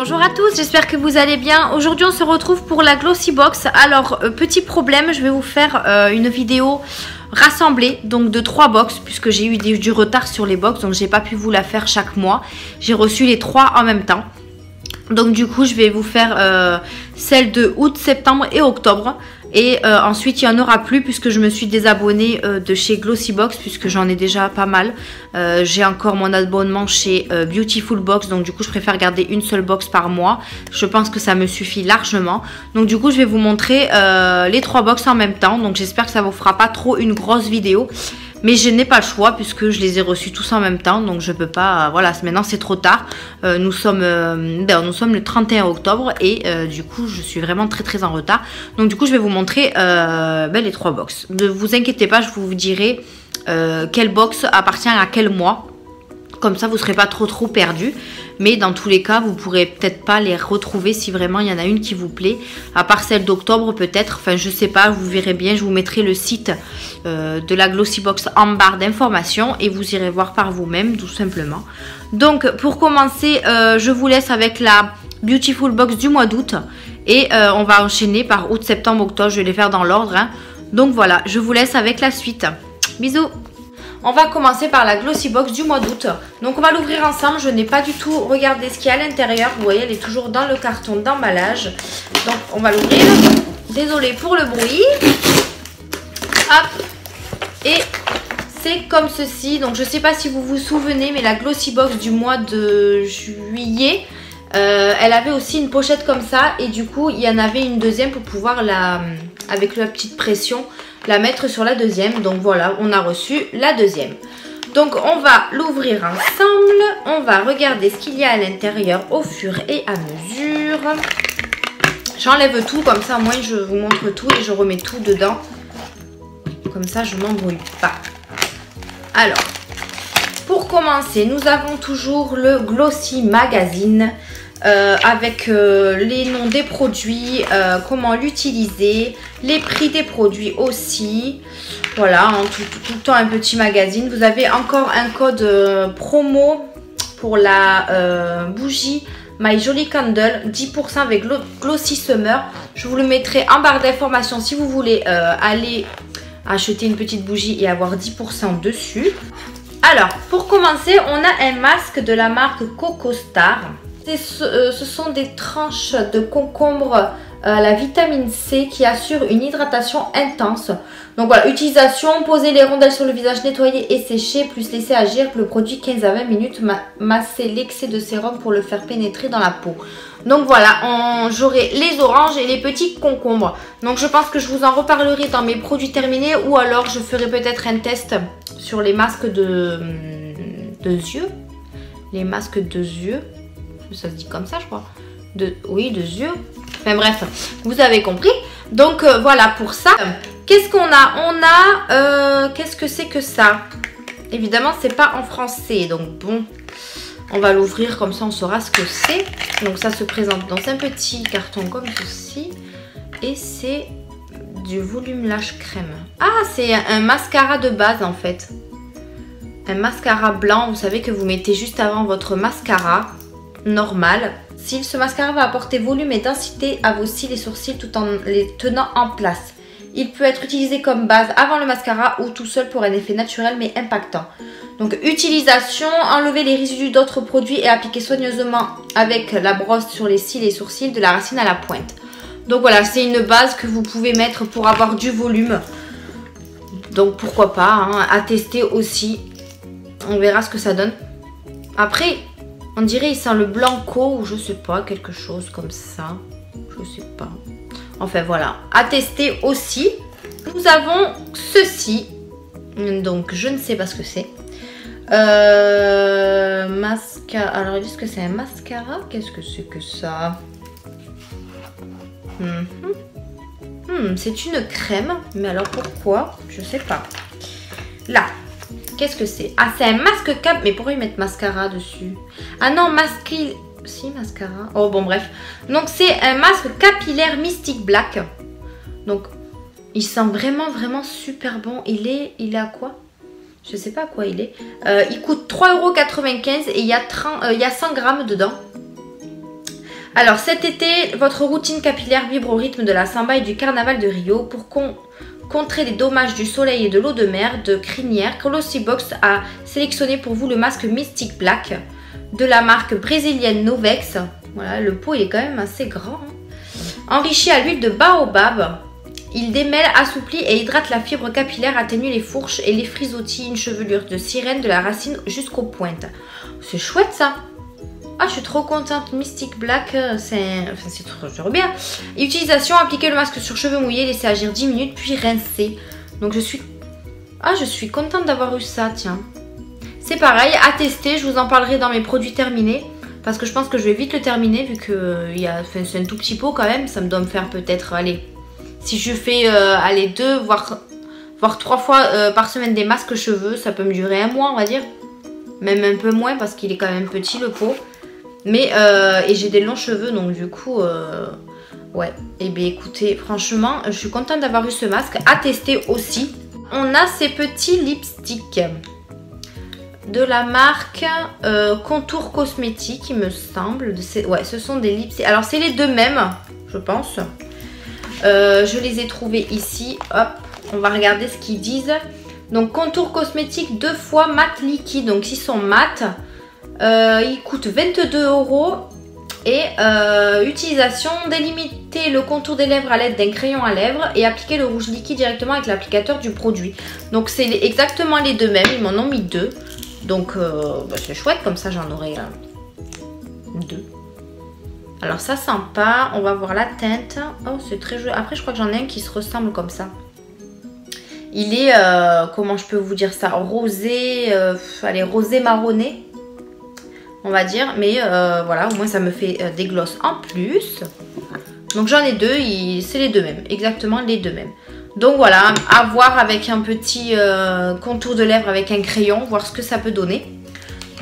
Bonjour à tous, j'espère que vous allez bien. Aujourd'hui on se retrouve pour la Glossy Box. Alors petit problème, je vais vous faire une vidéo rassemblée donc de 3 box puisque j'ai eu du retard sur les box, donc j'ai pas pu vous la faire chaque mois. J'ai reçu les 3 en même temps. Donc du coup je vais vous faire celle de août, septembre et octobre. Et ensuite il n'y en aura plus puisque je me suis désabonnée de chez Glossy Box puisque j'en ai déjà pas mal. J'ai encore mon abonnement chez Beautiful Box, donc du coup je préfère garder une seule box par mois. Je pense que ça me suffit largement. Donc du coup je vais vous montrer les 3 box en même temps. Donc j'espère que ça vous fera pas trop une grosse vidéo. Mais je n'ai pas le choix puisque je les ai reçus tous en même temps. Donc je peux pas, voilà, maintenant c'est trop tard. Nous sommes le 31 octobre et du coup je suis vraiment très en retard. Donc du coup je vais vous montrer les 3 box. Ne vous inquiétez pas, je vous dirai quelle box appartient à quel mois. Comme ça vous ne serez pas trop perdu. Mais dans tous les cas vous pourrez peut-être pas les retrouver si vraiment il y en a une qui vous plaît. À part celle d'octobre peut-être. Enfin je sais pas, vous verrez bien. Je vous mettrai le site de la Glossy Box en barre d'informations. Et vous irez voir par vous-même tout simplement. Donc pour commencer je vous laisse avec la Beautiful Box du mois d'août. Et on va enchaîner par août, septembre, octobre. Je vais les faire dans l'ordre. Hein. Donc voilà, je vous laisse avec la suite. Bisous. On va commencer par la Glossy Box du mois d'août. Donc on va l'ouvrir ensemble. Je n'ai pas du tout regardé ce qu'il y a à l'intérieur. Vous voyez, elle est toujours dans le carton d'emballage. Donc on va l'ouvrir. Désolée pour le bruit. Hop. Et c'est comme ceci. Donc je ne sais pas si vous vous souvenez, mais la Glossy Box du mois de juillet, elle avait aussi une pochette comme ça. Et du coup, il y en avait une deuxième pour pouvoir avec la petite pression, la mettre sur la deuxième. Donc voilà, on a reçu la deuxième. Donc on va l'ouvrir ensemble. On va regarder ce qu'il y a à l'intérieur au fur et à mesure. J'enlève tout, comme ça moi je vous montre tout et je remets tout dedans. Comme ça je m'embrouille pas. Alors, pour commencer, nous avons toujours le Glossy Magazine. Avec les noms des produits, comment l'utiliser, les prix des produits aussi. Voilà, hein, tout le temps un petit magazine. Vous avez encore un code promo pour la bougie My Jolly Candle, 10% avec Glossy Summer. Je vous le mettrai en barre d'informations si vous voulez aller acheter une petite bougie et avoir 10% dessus. Alors, pour commencer, on a un masque de la marque Coco Star. Ce sont des tranches de concombre à la vitamine C qui assurent une hydratation intense. Donc voilà, utilisation, poser les rondelles sur le visage, nettoyer et sécher, plus laisser agir le produit 15 à 20 minutes, masser l'excès de sérum pour le faire pénétrer dans la peau. Donc voilà, j'aurai les oranges et les petits concombres. Donc je pense que je vous en reparlerai dans mes produits terminés ou alors je ferai peut-être un test sur les masques de yeux. Les masques de yeux. Ça se dit comme ça je crois. Oui, de yeux. Enfin bref, vous avez compris. Donc voilà pour ça. Qu'est-ce qu'on a? On a... qu'est-ce que c'est que ça? Évidemment c'est pas en français. Donc bon, on va l'ouvrir comme ça on saura ce que c'est. Donc ça se présente dans un petit carton comme ceci. Et c'est du volume lâche crème. Ah, c'est un mascara de base en fait. Un mascara blanc, vous savez que vous mettez juste avant votre mascara normal. Ce mascara va apporter volume et densité à vos cils et sourcils tout en les tenant en place. Il peut être utilisé comme base avant le mascara ou tout seul pour un effet naturel mais impactant. Donc utilisation, enlever les résidus d'autres produits et appliquer soigneusement avec la brosse sur les cils et sourcils de la racine à la pointe. Donc voilà, c'est une base que vous pouvez mettre pour avoir du volume. Donc pourquoi pas, hein, à tester aussi. On verra ce que ça donne. Après, on dirait il sent le blanco ou je sais pas, quelque chose comme ça. Je sais pas. Enfin voilà, à tester aussi. Nous avons ceci. Donc je ne sais pas ce que c'est. Mascara. Alors est-ce que c'est un mascara? Qu'est-ce que c'est que ça? C'est une crème. Mais alors pourquoi? Je sais pas. Là. Qu'est-ce que c'est? Ah, c'est un masque cap. Mais pourquoi ils mettent mascara dessus? Ah non, si, mascara. Oh, bon, bref. Donc, c'est un masque capillaire Mystic Black. Donc, il sent vraiment super bon. Il est à quoi? Je sais pas à quoi il est. Il coûte 3,95 € et il y a 100 grammes dedans. Alors cet été, votre routine capillaire vibre au rythme de la samba et du carnaval de Rio. Pour contrer les dommages du soleil et de l'eau de mer de crinière, Glossybox a sélectionné pour vous le masque Mystic Black de la marque brésilienne Novex. Voilà, le pot il est quand même assez grand. Enrichi à l'huile de baobab, il démêle, assouplit et hydrate la fibre capillaire, atténue les fourches et les frisottis, une chevelure de sirène de la racine jusqu'aux pointes. C'est chouette ça. Ah, je suis trop contente. Mystic Black, c'est trop bien. Utilisation, appliquer le masque sur cheveux mouillés, laisser agir 10 minutes, puis rincer. Donc je suis contente d'avoir eu ça, tiens. C'est pareil, à tester, je vous en parlerai dans mes produits terminés. Parce que je pense que je vais vite le terminer, vu que c'est un tout petit pot quand même. Ça me doit me faire peut-être, allez, si je fais, allez, 2, voire 3 fois par semaine des masques cheveux, ça peut me durer un mois, on va dire. Même un peu moins, parce qu'il est quand même petit, le pot. Mais, et j'ai des longs cheveux, donc du coup, ouais. Et bien écoutez, franchement, je suis contente d'avoir eu ce masque. À tester aussi. On a ces petits lipsticks de la marque Contour Cosmétique, il me semble. Ouais, ce sont des lipsticks. Alors, c'est les deux mêmes, je pense. Je les ai trouvés ici. Hop, on va regarder ce qu'ils disent. Donc, Contour Cosmétique 2 fois mat liquide. Donc, ils sont mat. Ils coûtent 22 € et utilisation, délimiter le contour des lèvres à l'aide d'un crayon à lèvres et appliquer le rouge liquide directement avec l'applicateur du produit. Donc c'est exactement les deux mêmes, ils m'en ont mis 2. Donc bah, c'est chouette, comme ça j'en aurai 2. Alors ça sent pas, on va voir la teinte. Oh, c'est très joli. Après je crois que j'en ai un qui se ressemble comme ça. Il est, comment je peux vous dire ça, rosé, allez, rosé marronné, on va dire. Mais voilà, au moins ça me fait des glosses en plus. Donc j'en ai 2, c'est les deux mêmes, exactement les deux mêmes. Donc voilà, à voir avec un petit contour de lèvres avec un crayon, voir ce que ça peut donner.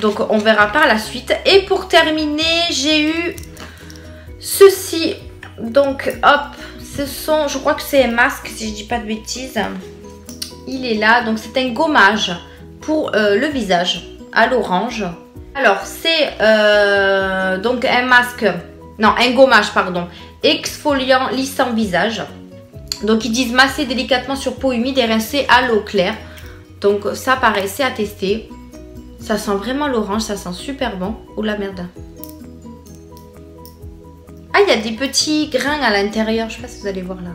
Donc on verra par la suite. Et pour terminer, j'ai eu ceci. Donc hop, ce sont, je crois que c'est un masque si je dis pas de bêtises. Il est là, donc c'est un gommage pour le visage à l'orange. Alors c'est donc un masque, non un gommage pardon, exfoliant lissant visage. Donc ils disent masser délicatement sur peau humide et rincer à l'eau claire. Donc ça pareil, c'est à tester. Ça sent vraiment l'orange, ça sent super bon. Oh la merde. Ah, il y a des petits grains à l'intérieur, je sais pas si vous allez voir là.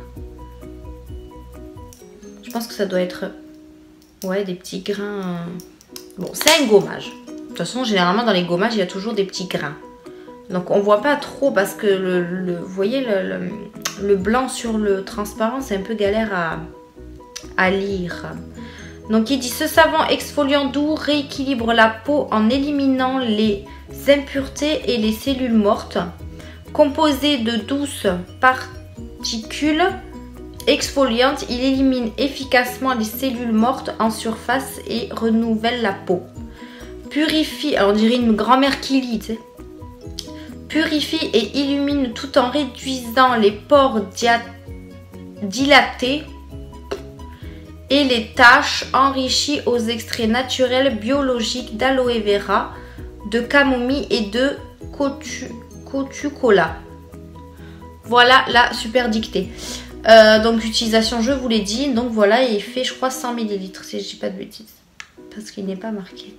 Je pense que ça doit être, ouais, des petits grains. Bon, c'est un gommage. De toute façon, généralement dans les gommages, il y a toujours des petits grains. Donc on voit pas trop parce que vous voyez le blanc sur le transparent, c'est un peu galère à lire. Donc il dit ce savon exfoliant doux rééquilibre la peau en éliminant les impuretés et les cellules mortes. Composé de douces particules exfoliantes, il élimine efficacement les cellules mortes en surface et renouvelle la peau. Purifie, alors on dirait une grand-mère qui lit, tu sais. Purifie et illumine tout en réduisant les pores dilatés et les taches, enrichis aux extraits naturels biologiques d'aloe vera, de camomille et de cotucola. Voilà la super dictée. Donc utilisation, je vous l'ai dit. Donc voilà, il fait je crois 100 ml si je dis pas de bêtises. Parce qu'il n'est pas marqué.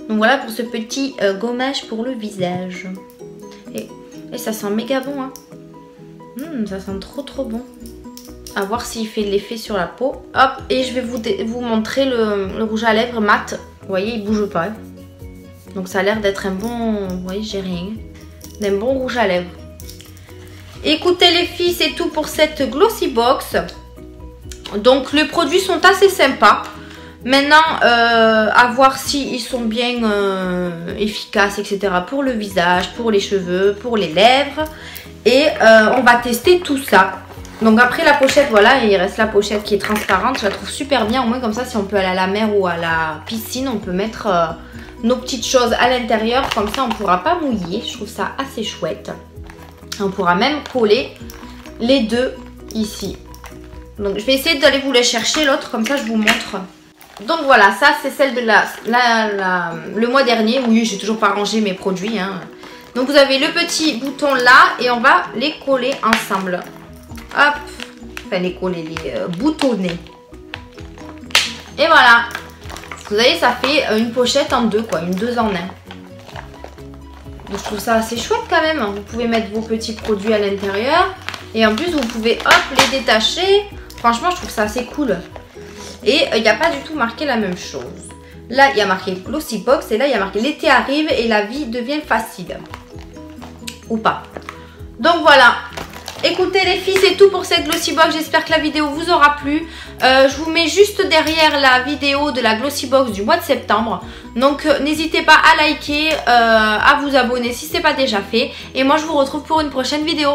Donc voilà pour ce petit gommage pour le visage. Et ça sent méga bon, hein. Ça sent trop bon. À voir s'il fait l'effet sur la peau. Hop, et je vais vous montrer le rouge à lèvres mat. Vous voyez, il bouge pas. Donc ça a l'air d'être un bon, vous voyez, j'ai rien. D'un bon rouge à lèvres. Écoutez les filles, c'est tout pour cette Glossybox. Donc les produits sont assez sympas. Maintenant, à voir s'ils sont bien efficaces, etc. pour le visage, pour les cheveux, pour les lèvres. Et on va tester tout ça. Donc après la pochette, voilà, il reste la pochette qui est transparente. Je la trouve super bien. Au moins comme ça, si on peut aller à la mer ou à la piscine, on peut mettre nos petites choses à l'intérieur. Comme ça, on ne pourra pas mouiller. Je trouve ça assez chouette. On pourra même coller les deux ici. Donc je vais essayer d'aller vous les chercher, l'autre, comme ça je vous montre. Donc voilà, ça c'est celle de le mois dernier. Oui, j'ai toujours pas rangé mes produits, hein. Donc vous avez le petit bouton là et on va les coller ensemble. Hop, enfin les coller, les boutonner. Et voilà. Vous voyez, ça fait une pochette en deux, quoi, une 2 en 1. Donc je trouve ça assez chouette quand même. Vous pouvez mettre vos petits produits à l'intérieur. Et en plus, vous pouvez, hop, les détacher. Franchement, je trouve ça assez cool. Et il n'y a pas du tout marqué la même chose. Là, il y a marqué Glossy Box. Et là, il y a marqué l'été arrive et la vie devient facile. Ou pas. Donc voilà. Écoutez les filles, c'est tout pour cette Glossy Box. J'espère que la vidéo vous aura plu. Je vous mets juste derrière la vidéo de la Glossy Box du mois de septembre. Donc n'hésitez pas à liker, à vous abonner si ce n'est pas déjà fait. Et moi je vous retrouve pour une prochaine vidéo.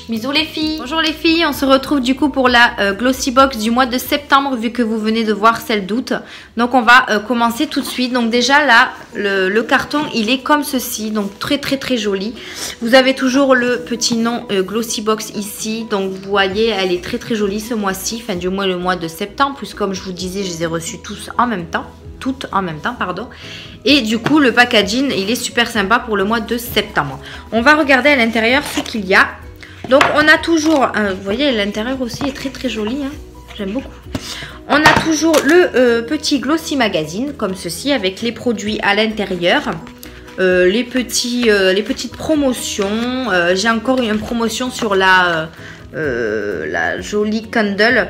Bisous les filles. Bonjour les filles, on se retrouve du coup pour la Glossy Box du mois de septembre vu que vous venez de voir celle d'août. Donc on va commencer tout de suite. Donc déjà là, le carton il est comme ceci, donc très joli. Vous avez toujours le petit nom Glossy Box ici. Donc vous voyez, elle est très jolie ce mois-ci, enfin du moins le mois de septembre, puisque comme je vous disais, je les ai reçus tous en même temps. Toutes en même temps, pardon. Et du coup, le packaging, il est super sympa pour le mois de septembre. On va regarder à l'intérieur ce qu'il y a. Donc on a toujours, vous voyez l'intérieur aussi est très joli, hein. J'aime beaucoup. On a toujours le petit Glossy Magazine comme ceci avec les produits à l'intérieur, les petites promotions. J'ai encore une promotion sur la jolie candle.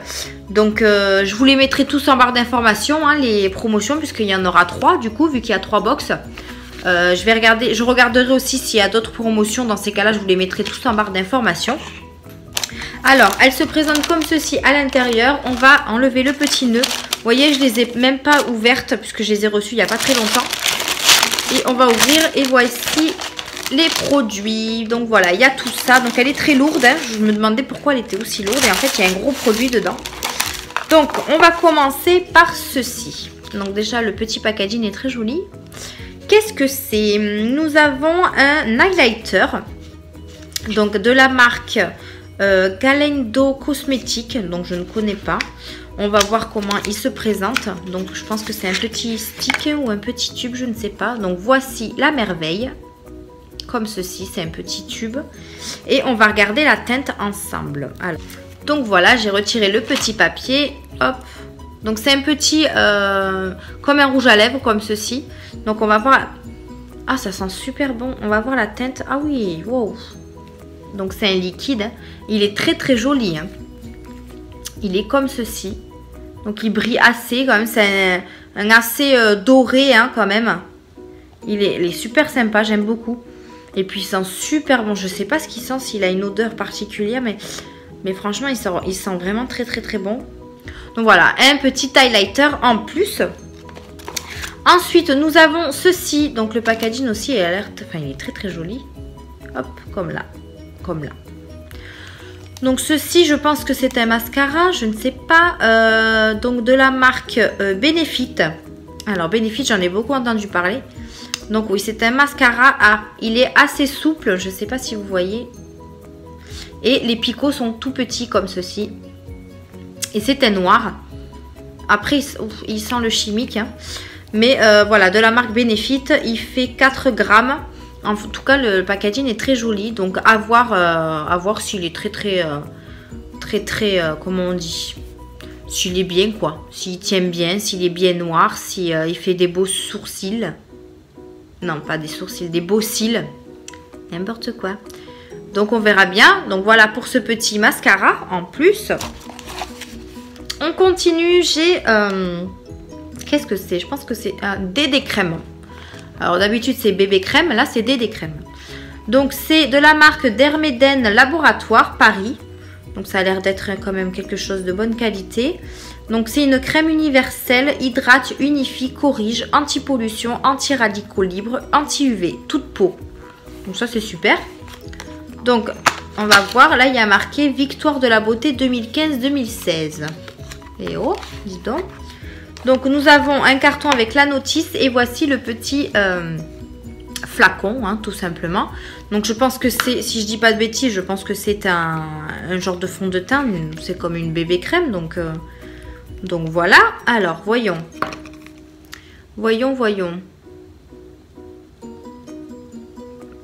Donc je vous les mettrai tous en barre d'informations, hein, les promotions, puisqu'il y en aura 3 du coup vu qu'il y a 3 box. Je regarderai aussi s'il y a d'autres promotions. Dans ces cas-là, je vous les mettrai tous en barre d'informations. Alors, elle se présente comme ceci à l'intérieur. On va enlever le petit nœud. Vous voyez, je les ai même pas ouvertes puisque je les ai reçues il n'y a pas très longtemps. Et on va ouvrir et voici les produits. Donc voilà, il y a tout ça. Donc elle est très lourde, hein. Je me demandais pourquoi elle était aussi lourde. Et en fait, il y a un gros produit dedans. Donc, on va commencer par ceci. Donc déjà, le petit packaging est très joli. Qu'est-ce que c'est? Nous avons un highlighter, donc de la marque Galendo Cosmétique, donc je ne connais pas. On va voir comment il se présente. Donc je pense que c'est un petit stick ou un petit tube, je ne sais pas. Donc voici la merveille, comme ceci, c'est un petit tube. Et on va regarder la teinte ensemble. Alors, donc voilà, j'ai retiré le petit papier, hop. Donc c'est un petit, comme un rouge à lèvres, comme ceci. Donc on va voir, ah ça sent super bon. On va voir la teinte, ah oui, wow. Donc c'est un liquide, hein. Il est très joli, hein. Il est comme ceci. Donc il brille assez quand même, c'est un assez doré, hein, quand même. Il est super sympa, j'aime beaucoup. Et puis il sent super bon, je sais pas ce qu'il sent, s'il a une odeur particulière, mais franchement il sent vraiment très bon. Donc voilà, un petit highlighter en plus. Ensuite, nous avons ceci. Donc le packaging aussi est alerte. Enfin, il est très joli. Hop, comme là. Comme là. Donc ceci, je pense que c'est un mascara. Je ne sais pas. Donc de la marque Benefit. Alors Benefit, j'en ai beaucoup entendu parler. Donc oui, c'est un mascara. Il est assez souple. Je ne sais pas si vous voyez. Et les picots sont tout petits comme ceci. Et c'est un noir. Après, il sent le chimique, hein. Mais voilà, de la marque Benefit, il fait 4 grammes. En tout cas, le packaging est très joli. Donc, à voir s'il est très, comment on dit, s'il est bien, quoi. S'il tient bien, s'il est bien noir, s'il il fait des beaux sourcils. Non, pas des sourcils, des beaux cils. N'importe quoi. Donc, on verra bien. Donc, voilà pour ce petit mascara en plus. On continue, j'ai... qu'est-ce que c'est? Je pense que c'est un Dédé Crème. Alors d'habitude c'est bébé crème, là c'est Dédé Crème. Donc c'est de la marque Dermeden Laboratoire Paris. Donc ça a l'air d'être quand même quelque chose de bonne qualité. Donc c'est une crème universelle, hydrate, unifie, corrige, anti-pollution, anti-radicaux libres, anti-UV, toute peau. Donc ça c'est super. Donc on va voir, là il y a marqué Victoire de la beauté 2015-2016. Et oh, dis donc. Donc nous avons un carton avec la notice et voici le petit flacon, hein, tout simplement. Donc je pense que c'est, si je dis pas de bêtises, je pense que c'est un genre de fond de teint. C'est comme une bébé crème, donc voilà. Alors voyons.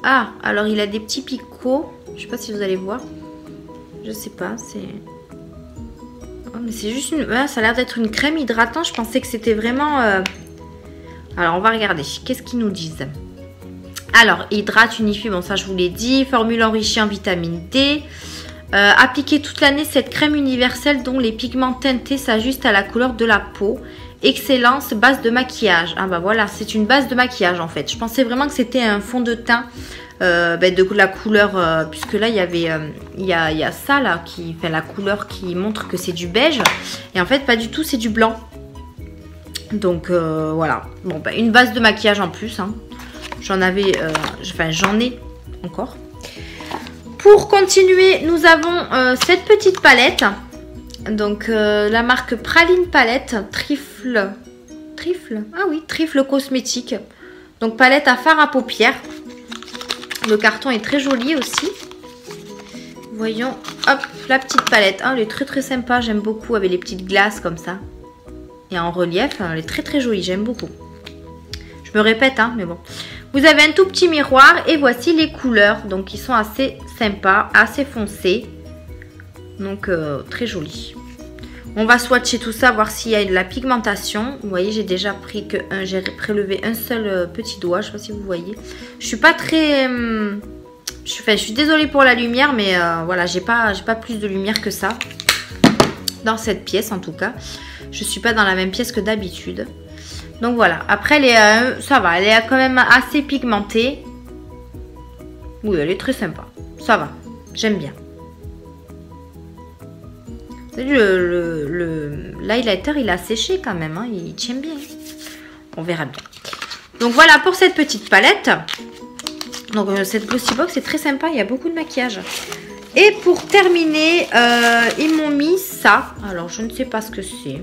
Ah, alors il a des petits picots. Je sais pas si vous allez voir. Je sais pas, c'est... Oh, mais c'est juste une... Ouais, ça a l'air d'être une crème hydratante. Je pensais que c'était vraiment... Alors, on va regarder. Qu'est-ce qu'ils nous disent? Alors, hydrate, unifie. Bon, ça, je vous l'ai dit. Formule enrichie en vitamine D. Appliquez toute l'année cette crème universelle dont les pigments teintés s'ajustent à la couleur de la peau. Excellence, base de maquillage. Ah bah voilà, c'est une base de maquillage en fait. Je pensais vraiment que c'était un fond de teint de la couleur, puisque là il y avait, il y a ça là, qui fait la couleur qui montre que c'est du beige. Et en fait pas du tout, c'est du blanc. Donc voilà, bon bah une base de maquillage en plus. Hein. J'en avais, enfin j'en ai encore. Pour continuer, nous avons cette petite palette. Donc la marque Praline Palette Trifle. Ah oui, Trifle cosmétique. Donc palette à fard à paupières. Le carton est très joli aussi. Voyons, hop, la petite palette. Ah, elle est très très sympa, j'aime beaucoup avec les petites glaces comme ça. Et en relief, elle est très très jolie, j'aime beaucoup. Je me répète, hein, mais bon. Vous avez un tout petit miroir et voici les couleurs. Donc ils sont assez sympas, assez foncés. Donc très joli. On va swatcher tout ça, voir s'il y a de la pigmentation. Vous voyez, j'ai déjà pris j'ai prélevé un seul petit doigt. Je ne sais pas si vous voyez. Je suis pas très... je suis désolée pour la lumière, mais voilà, j'ai pas plus de lumière que ça. Dans cette pièce, en tout cas. Je ne suis pas dans la même pièce que d'habitude. Donc voilà. Après, elle est, ça va. Elle est quand même assez pigmentée. Oui, elle est très sympa. Ça va. J'aime bien. L'highlighter il a séché quand même, hein, il tient bien. On verra bien. Donc voilà pour cette petite palette. Donc cette glossy box est très sympa, il y a beaucoup de maquillage. Et pour terminer, ils m'ont mis ça. Alors je ne sais pas ce que c'est.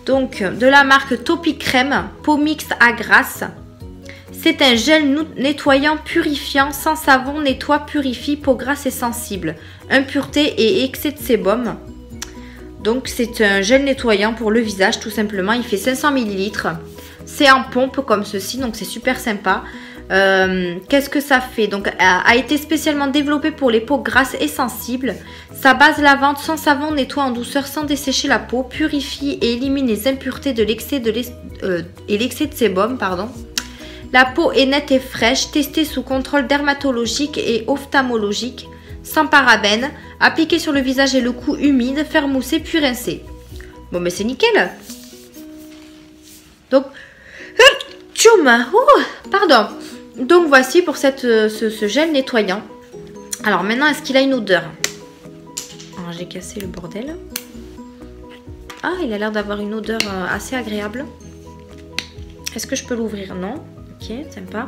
Donc de la marque Topi Crème, peau mixte à grasse. C'est un gel nettoyant purifiant sans savon, nettoie, purifie, peau grasse et sensible. Impureté et excès de sébum. Donc c'est un gel nettoyant pour le visage tout simplement. Il fait 500 ml. C'est en pompe comme ceci, donc c'est super sympa. Qu'est-ce que ça fait? Donc a été spécialement développé pour les peaux grasses et sensibles. Sa base lavante sans savon nettoie en douceur sans dessécher la peau, purifie et élimine les impuretés de l'excès de sébum, pardon. La peau est nette et fraîche, testée sous contrôle dermatologique et ophtalmologique, sans parabènes, appliquée sur le visage et le cou humide, faire mousser puis rincer. Bon mais c'est nickel. Donc, pardon. Donc voici pour ce gel nettoyant. Alors maintenant, est-ce qu'il a une odeur? Alors j'ai cassé le bordel. Ah, il a l'air d'avoir une odeur assez agréable. Est-ce que je peux l'ouvrir? Non. Ok, sympa.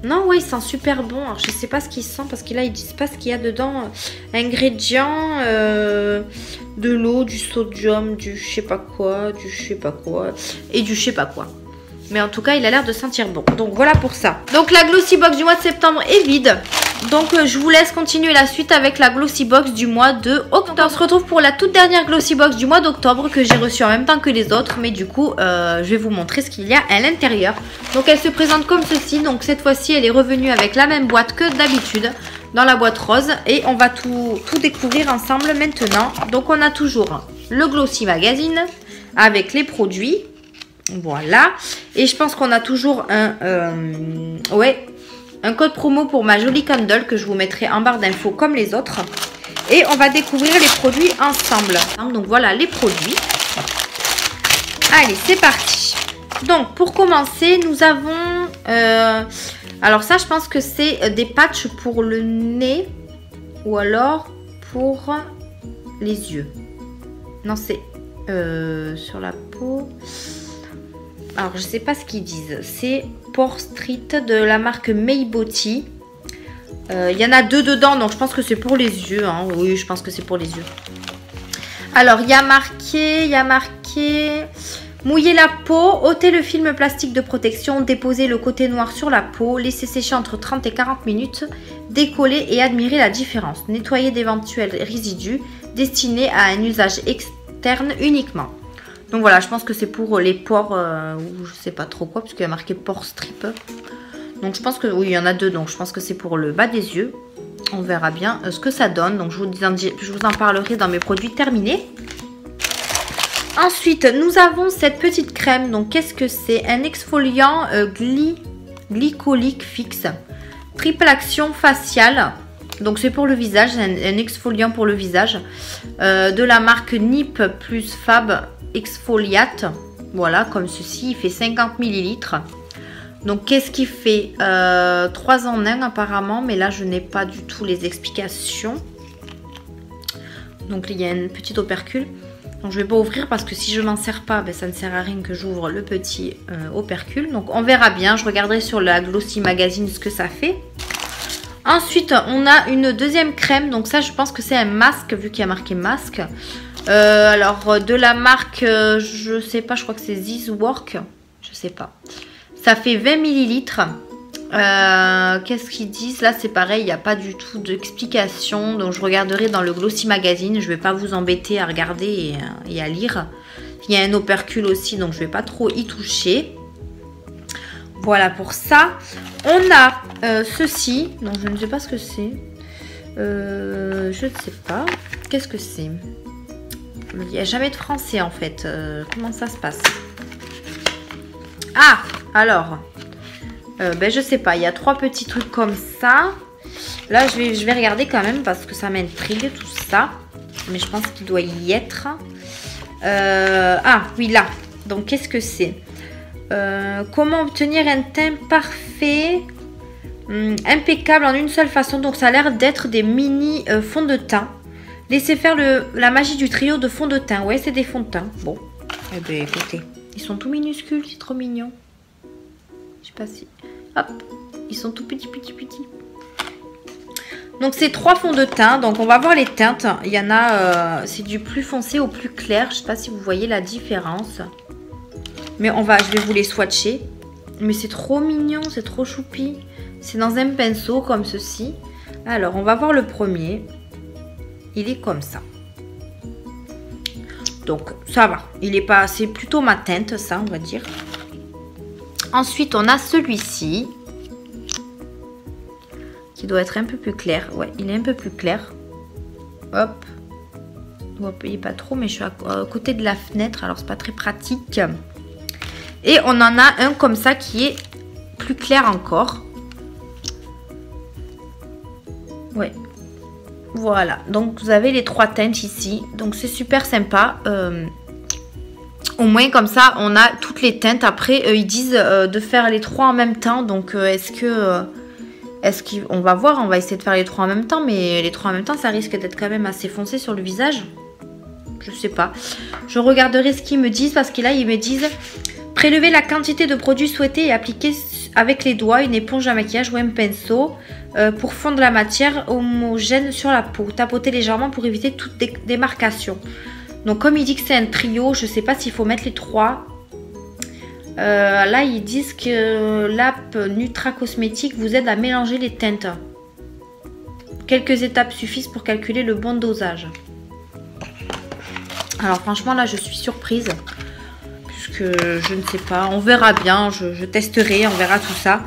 Non, ouais, il sent super bon. Alors, je sais pas ce qu'il sent parce que là, ils disent pas ce qu'il y a dedans. Ingrédients, de l'eau, du sodium, du je sais pas quoi, du je sais pas quoi et du je sais pas quoi. Mais en tout cas, il a l'air de sentir bon. Donc, voilà pour ça. Donc, la Glossy Box du mois de septembre est vide. Donc, je vous laisse continuer la suite avec la Glossy Box du mois de octobre. On se retrouve pour la toute dernière Glossy Box du mois d'octobre que j'ai reçue en même temps que les autres. Mais du coup, je vais vous montrer ce qu'il y a à l'intérieur. Donc, elle se présente comme ceci. Donc, cette fois-ci, elle est revenue avec la même boîte que d'habitude. Dans la boîte rose. Et on va tout découvrir ensemble maintenant. Donc, on a toujours le Glossy Magazine avec les produits. Voilà. Et je pense qu'on a toujours un code promo pour ma jolie candle que je vous mettrai en barre d'infos comme les autres. Et on va découvrir les produits ensemble. Donc voilà les produits. Allez, c'est parti. Donc pour commencer, nous avons... alors ça, je pense que c'est des patchs pour le nez ou alors pour les yeux. Non, c'est sur la peau... Alors, je sais pas ce qu'ils disent. C'est Pore Street de la marque Mayboti. Il y en a deux dedans, donc je pense que c'est pour les yeux. Hein. Oui, je pense que c'est pour les yeux. Alors, il y a marqué... Mouiller la peau, ôter le film plastique de protection, déposer le côté noir sur la peau, laisser sécher entre 30 et 40 minutes, décoller et admirer la différence. Nettoyer d'éventuels résidus destinés à un usage externe uniquement. Donc voilà, je pense que c'est pour les pores ou je sais pas trop quoi, parce qu'il y a marqué pore strip. Donc je pense que oui, il y en a 2, donc je pense que c'est pour le bas des yeux. On verra bien ce que ça donne. Donc je vous en parlerai dans mes produits terminés. Ensuite, nous avons cette petite crème. Donc qu'est-ce que c'est? Un exfoliant glycolique fixe. Triple action faciale. Donc c'est pour le visage, un exfoliant pour le visage. De la marque Nip plus Fab Exfoliate. Voilà, comme ceci. Il fait 50 ml. Donc qu'est-ce qu'il fait? 3 en 1 apparemment, mais là je n'ai pas du tout les explications. Donc il y a un petit opercule. Donc je ne vais pas ouvrir parce que si je m'en sers pas, ben, ça ne sert à rien que j'ouvre le petit opercule. Donc on verra bien, je regarderai sur la Glossy Magazine ce que ça fait. Ensuite on a une deuxième crème, donc ça je pense que c'est un masque vu qu'il y a marqué masque. Alors de la marque, je sais pas, je crois que c'est This Work, je sais pas. Ça fait 20 ml. Qu'est-ce qu'ils disent? Là, c'est pareil, il n'y a pas du tout d'explication. Donc, je regarderai dans le Glossy Magazine. Je ne vais pas vous embêter à regarder et à lire. Il y a un opercule aussi, donc je ne vais pas trop y toucher. Voilà pour ça. On a ceci. Donc, je ne sais pas ce que c'est. Je ne sais pas. Qu'est-ce que c'est? Il n'y a jamais de français, en fait. Comment ça se passe? Ah, alors, ben je sais pas, il y a 3 petits trucs comme ça. Là, je vais regarder quand même parce que ça m'intrigue tout ça. Mais je pense qu'il doit y être. Ah, oui, là. Donc, qu'est-ce que c'est? Comment obtenir un teint parfait, impeccable en une seule façon. Donc, ça a l'air d'être des mini fonds de teint. Laissez faire la magie du trio de fonds de teint. Ouais, c'est des fonds de teint. Bon, eh ben, écoutez. Ils sont tout minuscules, c'est trop mignon. Je sais pas si... Hop, ils sont tout petits. Donc c'est 3 fonds de teint. Donc on va voir les teintes. Il y en a, c'est du plus foncé au plus clair. Je sais pas si vous voyez la différence. Mais je vais vous les swatcher. Mais c'est trop mignon, c'est trop choupi. C'est dans un pinceau comme ceci. Alors on va voir le premier. Il est comme ça. Donc ça va, il est pas, c'est plutôt ma teinte ça on va dire. Ensuite on a celui-ci qui doit être un peu plus clair. Ouais, il est un peu plus clair. Hop, il est pas trop, mais je suis à côté de la fenêtre, alors c'est pas très pratique. Et on en a un comme ça qui est plus clair encore. Ouais. Voilà, donc vous avez les 3 teintes ici, donc c'est super sympa. Au moins comme ça, on a toutes les teintes. Après, ils disent de faire les 3 en même temps, donc on va voir, on va essayer de faire les 3 en même temps, mais les 3 en même temps, ça risque d'être quand même assez foncé sur le visage. Je sais pas. Je regarderai ce qu'ils me disent parce que là, ils me disent prélever la quantité de produits souhaités et appliquer avec les doigts, une éponge à maquillage ou un pinceau. Pour fondre la matière homogène sur la peau. Tapoter légèrement pour éviter toute démarcation. Donc comme il dit que c'est un trio, je ne sais pas s'il faut mettre les 3. Là ils disent que l'app Nutra Cosmétique vous aide à mélanger les teintes. Quelques étapes suffisent pour calculer le bon dosage. Alors franchement là je suis surprise. Puisque je ne sais pas, on verra bien, je testerai, on verra tout ça.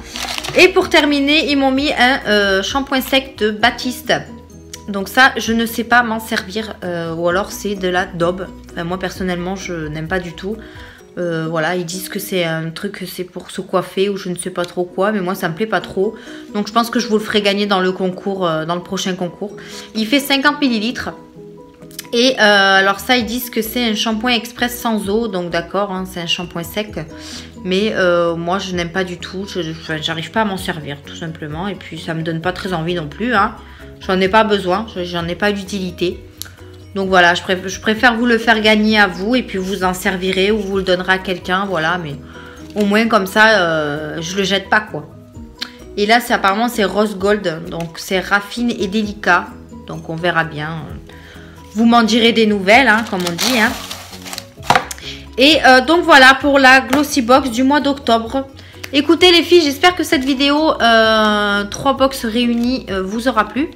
Et pour terminer, ils m'ont mis un shampoing sec de Baptiste. Donc ça, je ne sais pas m'en servir. Ou alors c'est de la daube. Enfin, moi personnellement, je n'aime pas du tout. Voilà, ils disent que c'est un truc, c'est pour se coiffer ou je ne sais pas trop quoi. Mais moi, ça me plaît pas trop. Donc je pense que je vous le ferai gagner dans le concours, dans le prochain concours. Il fait 50 ml. Et alors ça, ils disent que c'est un shampoing express sans eau. Donc d'accord, hein, c'est un shampoing sec. Mais moi, je n'aime pas du tout. J'arrive pas à m'en servir, tout simplement. Et puis, ça me donne pas très envie non plus. Hein. J'en ai pas besoin. J'en ai pas d'utilité. Donc voilà, je préfère vous le faire gagner à vous. Et puis, vous en servirez ou vous le donnerez à quelqu'un. Voilà, mais au moins, comme ça, je le jette pas, quoi. Et là, apparemment, c'est rose gold. Donc, c'est raffine et délicat. Donc, on verra bien. Vous m'en direz des nouvelles, hein, comme on dit, hein. Et donc voilà pour la Glossy Box du mois d'octobre. Écoutez les filles, j'espère que cette vidéo 3 box réunies vous aura plu.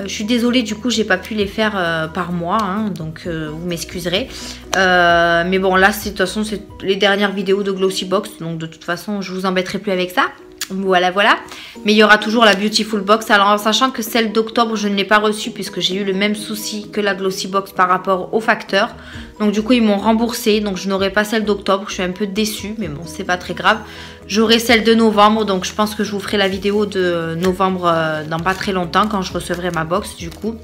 Je suis désolée, du coup j'ai pas pu les faire par mois, hein, donc vous m'excuserez. Mais bon là de toute façon c'est les dernières vidéos de Glossy Box, donc de toute façon je vous embêterai plus avec ça. Voilà, voilà. Mais il y aura toujours la Beautiful Box. Alors en sachant que celle d'octobre, je ne l'ai pas reçue puisque j'ai eu le même souci que la Glossy Box par rapport au facteur. Donc du coup, ils m'ont remboursé. Donc je n'aurai pas celle d'octobre. Je suis un peu déçue, mais bon, c'est pas très grave. J'aurai celle de novembre. Donc je pense que je vous ferai la vidéo de novembre dans pas très longtemps quand je recevrai ma box du coup.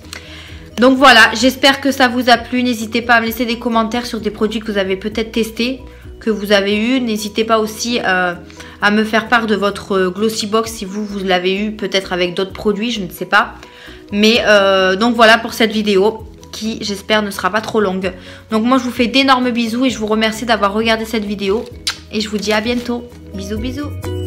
Donc voilà, j'espère que ça vous a plu. N'hésitez pas à me laisser des commentaires sur des produits que vous avez peut-être testés, que vous avez eu. N'hésitez pas aussi à me faire part de votre Glossy Box si vous l'avez eu peut-être avec d'autres produits, je ne sais pas. Mais donc voilà pour cette vidéo qui j'espère ne sera pas trop longue. Donc moi je vous fais d'énormes bisous et je vous remercie d'avoir regardé cette vidéo. Et je vous dis à bientôt. Bisous bisous.